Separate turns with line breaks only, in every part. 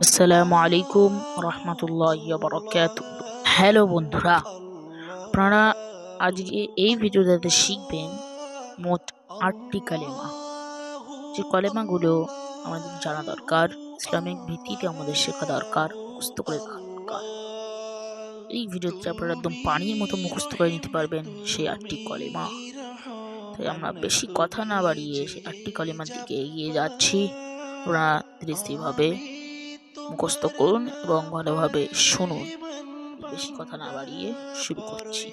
আসসালামু আলাইকুম রহমতুল্লাহি ওয়া বারাকাতুহু। হ্যালো বন্ধুরা, আপনারা আজকে এই ভিডিওটাতে শিখবেন মোট 8টি কালেমা। যে কলেমাগুলো আমাদের জানা দরকার, ইসলামিক ভিত্তিতে আমাদের শেখা দরকার, মুখস্থ করে রাখা দরকার। এই ভিডিওতে আপনারা একদম পানির মতো মুখস্থ করে নিতে পারবেন সেই 8টি কলেমা। তাই আমরা বেশি কথা না বাড়িয়ে সেই 8টি কলেমার দিকে এগিয়ে যাচ্ছি। আপনারা ধীরে স্থিরভাবে মুখস্থ করুন এবং ভালোভাবে শুনুন। বেশি কথা না বাড়িয়ে শুরু করছি।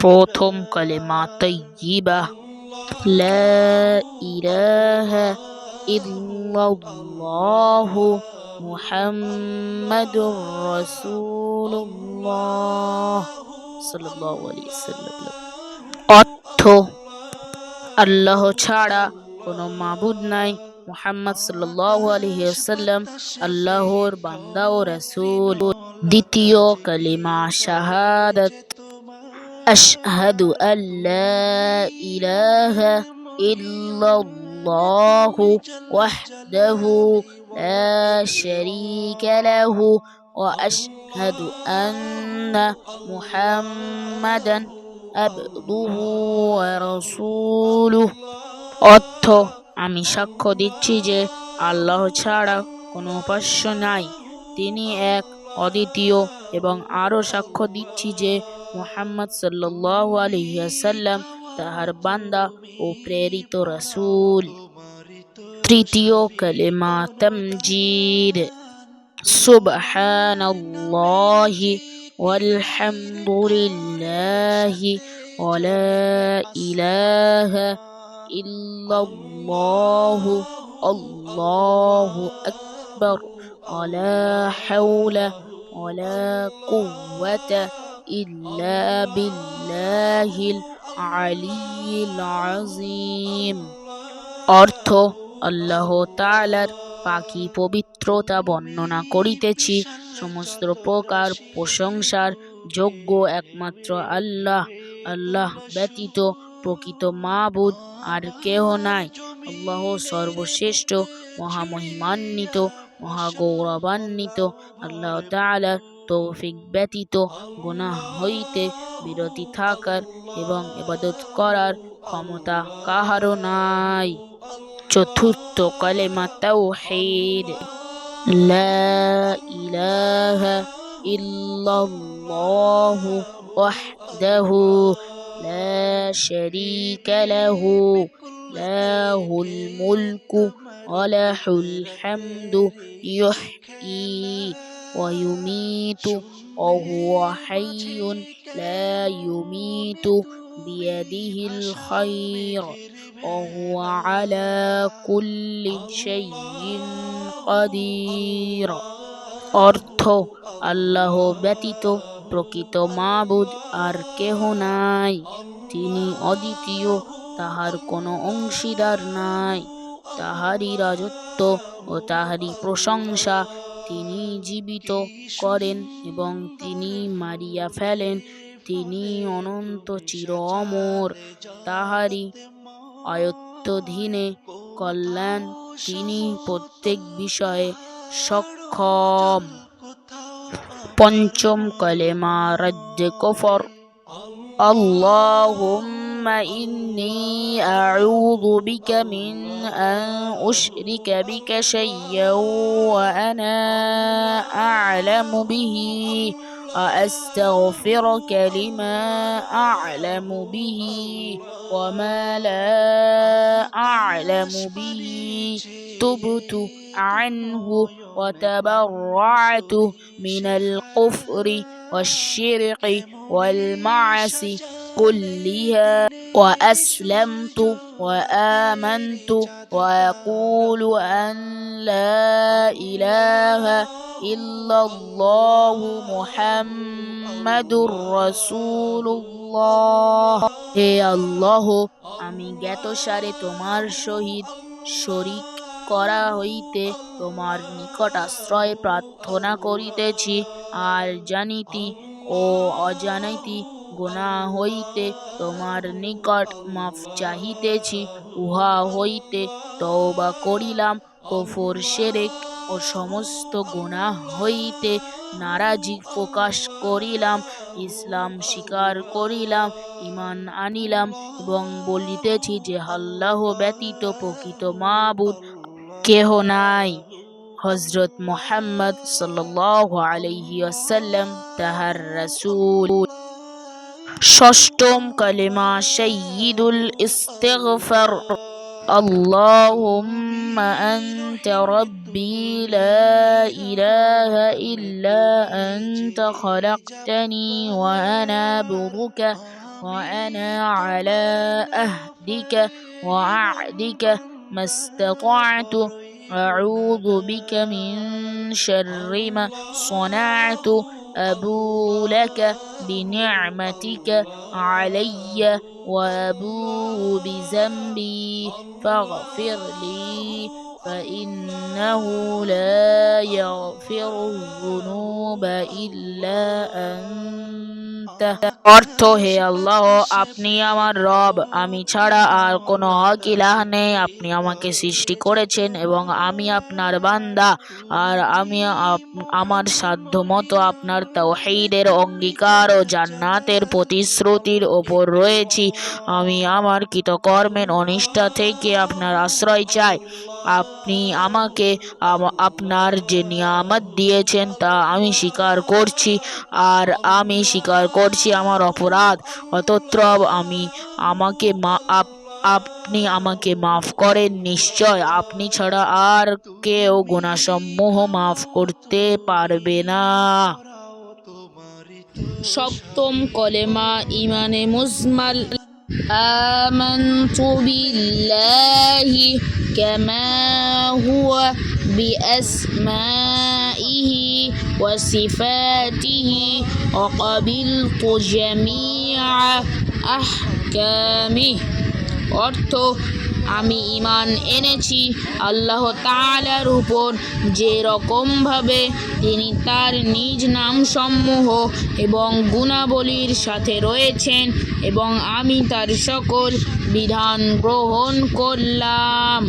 প্রথম কালেমা তাইয়্যিবা, লা ইলাহা ইল্লাল্লাহু মুহাম্মাদুর রাসূলুল্লাহ সাল্লাল্লাহু আলাইহি ওয়াসাল্লাম। অর্থ: আল্লাহ ছাড়া কোনো মাবুদ নাই, মুহাম্মদ সাল্লাল্লাহু আলাইহি ওয়াসাল্লাম আল্লাহর বান্দা ও রাসূল। দ্বিতীয় কালিমা শাহাদাত, আশহাদু আল্লা ইলাহা ইল্লাল্লাহু ওয়াহদাহু লা শারীকা লাহু ওয়া আশহাদু আন্না মুহাম্মাদান আবদুহু ওয়া রাসূলুহু। অর্থ: আমি সাক্ষ্য দিচ্ছি যে আল্লাহ ছাড়া কোনো উপাস্য নাই, তিনি এক, অদ্বিতীয়, এবং আরও সাক্ষ্য দিচ্ছি যে মুহাম্মদ সাল্লাল্লাহু আলাইহি ওয়াসাল্লাম তাহার বান্দা ও প্রেরিত রাসূল। তৃতীয় কালেমা তামজিদ, সুবহানাল্লাহি ওয়ালহামদুলিল্লাহি ওয়া লা ইলাহা ইল্লাল্লাহু আল্লাহু আকবার ওয়া লা হাওলা ওয়া লা কুওয়াতা ইল্লা বিল্লাহিল আলিয়্যিল আযীম। অর্থ: আল্লাহ তাআলার পাকি পবিত্রতা বর্ণনা করিতেছি। সমস্ত প্রকার প্রশংসার যোগ্য একমাত্র আল্লাহ। আল্লাহ ব্যতীত প্রকৃত মাবুদ আর কেহ নাই। আল্লাহ সর্বশ্রেষ্ঠ, মহামহিমান্বিত, মহাগৌরবান্বিত। আল্লাহ তাআলার তৌফিক ব্যতীত গুনাহ হইতে বিরতি থাকার এবং ইবাদত করার ক্ষমতা কাহারও নাই। চতুর্থ কালেমা তাওহীদ, লা ইলাহা ইল্লাল্লাহু ওয়াহদাহু লা শারীকা লাহু লাহুল মুলকু ওয়া লাহুল হামদু ইউহয়ী ওয়া ইউমীতু ওয়া হুয়া হাইয়্যুন লা ইউমীতু বিয়াদিহিল খায়র ওয়া হুয়া আলা কুল্লি শাইইন কাদির। অর্থ: আল্লাহ ব্যতীত প্রকৃত মাবুদ আর কেহ নাই, তিনি অদ্বিতীয়, তাহার কোনো অংশীদার নাই। তাহারই রাজত্ব ও তাহারই প্রশংসা। তিনি জীবিত করেন এবং তিনি মারিয়া ফেলেন, তিনি অনন্ত চির অমর, তাহারই আয়ত্তাধীনে কল্যাণ, তিনি প্রত্যেক বিষয়ে সক্ষম। পঞ্চম কালেমা রাদ্দে কুফর, আল্লাহুম্মা ইন্নী আউযু বিকা মিন আন উশরিকা বিকা শাইয়্যান ওয়া আনা আ'লামু বিহি ওয়া আস্তাগফিরুকা লিমা আ'লামু বিহি ওয়া মা লা আ'লামু বিহি তুবতু আনহু ওয়া তাবাররা'তু মিনাল কুফরি ওয়াশ-শিরকি ওয়াল মা'আসি কুল্লিহা ওয়া আসলামতু ওয়া আমানতু ওয়া আকুলু আন লা ইলাহা ইল্লাল্লাহু মুহাম্মাদুর রাসূলুল্লাহ। হে আল্লাহ, আমি জ্ঞাতসারে তোমার সহিত শরীক করা হইতে তোমার নিকট আশ্রয় প্রার্থনা করিতেছি, আর জানিতি ও অজানিতি গুনাহ হইতে তোমার নিকট মাফ চাহিতেছি। উহা হইতে তওবা করিলাম। কুফর, শিরক ও ও সমস্ত গুনাহ হইতে নারাজি প্রকাশ করিলাম, ইসলাম স্বীকার করিলাম, ঈমান আনিলাম এবং বলিতেছি যে আল্লাহ ব্যতীত প্রকৃত মাবুদ কেহ নাই। হযরত মুহাম্মদ সাল্লাল্লাহু আলাইহি ওয়াসাল্লাম তাহার রাসূল। ষষ্ঠম কালেমা সাইয়্যিদুল ইস্তিগফার। আল্লাহুম্মা আনতা রাব্বি লা ইলাহা ইল্লা আনতা খালাকতানি ওয়া আনা আবদুকা ওয়া আনা আলা আহদিকা ওয়া আ'দিকা মাস্তাতা'তু আউযু বিকা মিন শাররি মা সানা'তু আবুউ লাকা বিনি'মাতিকা আলাইয়া ওয়া আবুউ বিযামবি ফাগফির লি ফাইন্নাহু লা ইয়াগফিরুয যুনুবা ইল্লা আনতা। অর্থ, হে আল্লাহ, আপনি আমার রব, আমি ছাড়া আর কোনো হক ইলাহ নেই। আপনি আমাকে সৃষ্টি করেছেন এবং আমি আপনার বান্দা, আর আমি আমার সাধ্যমতো আপনার তাওহীদের অঙ্গীকার ও জান্নাতের প্রতিশ্রুতির ওপর রয়েছি। আমি আমার কৃতকর্মের অনিষ্ঠা থেকে আপনার আশ্রয় চাই। আপনি আমাকে আপনার যে নিয়ামত দিয়েছেন তা আমি স্বীকার করছি, আর আমি স্বীকার করছি আমার অপরাধ। অতঃপর আপনি আমাকে মাফ করেন। নিশ্চয় আপনি ছাড়া আর কেউ গুনাহসমূহ মাফ করতে পারবে না। সপ্তম কলেমা ঈমানে মুজমাল। আমানতু বিল্লাহি কামা হুয়া বিআসমাইহি ওয়া সিফাতিহি ওয়া ক্বাবিলতু জামিআ আহকামিহি। অর্থ, আমি ঈমান এনেছি আল্লাহ তাআলার উপর, যে রকমভাবে তিনি তার নিজ নামসমূহ এবং গুণাবলীর সাথে রয়েছেন, এবং আমি তার সকল বিধান গ্রহণ করলাম।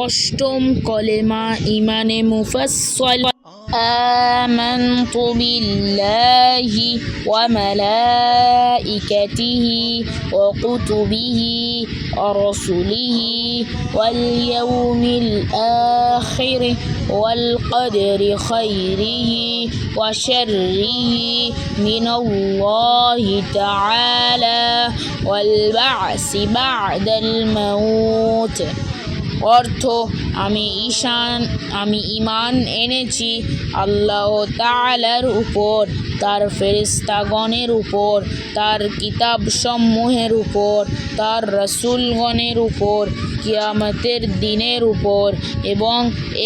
অষ্টম কলেমা ঈমানে মুফাসসাল। আমানতু বিল্লাহি ওয়া মালাইকাতিহি ওয়া কুতুবিহি ওয়া রাসূলিহি ওয়াল ইয়াউমিল আখির ওয়াল কদরি খাইরিহি ওয়া শাররিহি মিনাল্লাহি তাআলা ওয়াল বা'সি বা'দাল মাউত। অর্থ, আমি ঈমান এনেছি আল্লাহ তাআলার উপর, তার ফেরেশতাগণের উপর, তার কিতাবসমূহের উপর, তার রাসূলগণের উপর, কিয়ামতের দিনের উপর এবং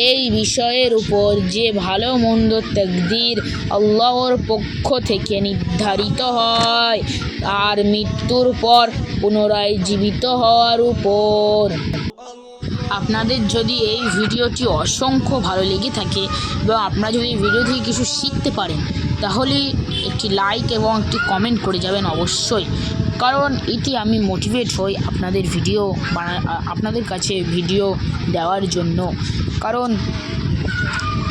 এই বিষয়ের উপর যে ভালো মন্দ তাকদীর আল্লাহর পক্ষ থেকে নির্ধারিত হয়, আর মৃত্যুর পর পুনরায় জীবিত হওয়ার উপর। আপনাদের যদি এই ভিডিওটি অসংখ্য ভালো লেগে থাকে এবং আপনারা যদি এই ভিডিও থেকে কিছু শিখতে পারেন, তাহলে একটি লাইক এবং একটি কমেন্ট করে যাবেন অবশ্যই, কারণ এতে আমি মোটিভেট হই আপনাদের কাছে ভিডিও দেওয়ার জন্য। কারণ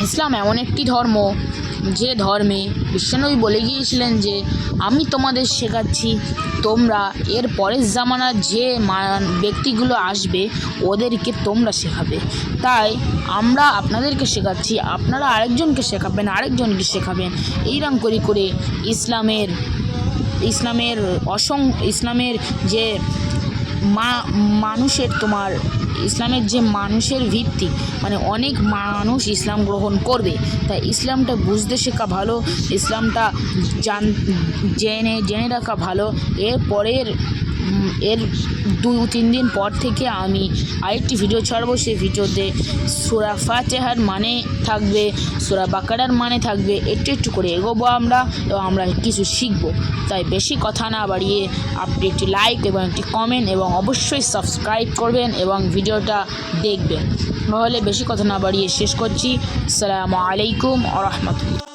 ইসলাম এমন একটি ধর্ম, যে ধর্মে বিশ্বনবী বলে গিয়েছিলেন যে আমি তোমাদের শেখাচ্ছি, তোমরা এর পরের জামানার যে ব্যক্তিগুলো আসবে ওদেরকে তোমরা শেখাবে। তাই আমরা আপনাদেরকে শেখাচ্ছি, আপনারা আরেকজনকে শেখাবেন। এইরকম করে করে ইসলামের যে ইসলামের যে মানুষের ভিত্তি, মানে অনেক মানুষ ইসলাম গ্রহণ করবে। তাই ইসলামটা বুঝতে শেখা ভালো, ইসলামটা জেনে রাখা ভালো। এর 2-3 দিন পর থেকে আমি আরেকটি ভিডিও ছাড়বো। সেই ভিডিওতে সূরা ফাতিহার মানে থাকবে, সূরা বাকারার মানে থাকবে। একটু করে এগোবো আমরা এবং আমরা কিছু শিখবো। তাই বেশি কথা না বাড়িয়ে আপনি একটি লাইক এবং একটি কমেন্ট এবং অবশ্যই সাবস্ক্রাইব করবেন এবং ভিডিওটা দেখবেন। তাহলে বেশি কথা না বাড়িয়ে শেষ করছি। আসসালামু আলাইকুম ওয়া রাহমাতুল্লাহ।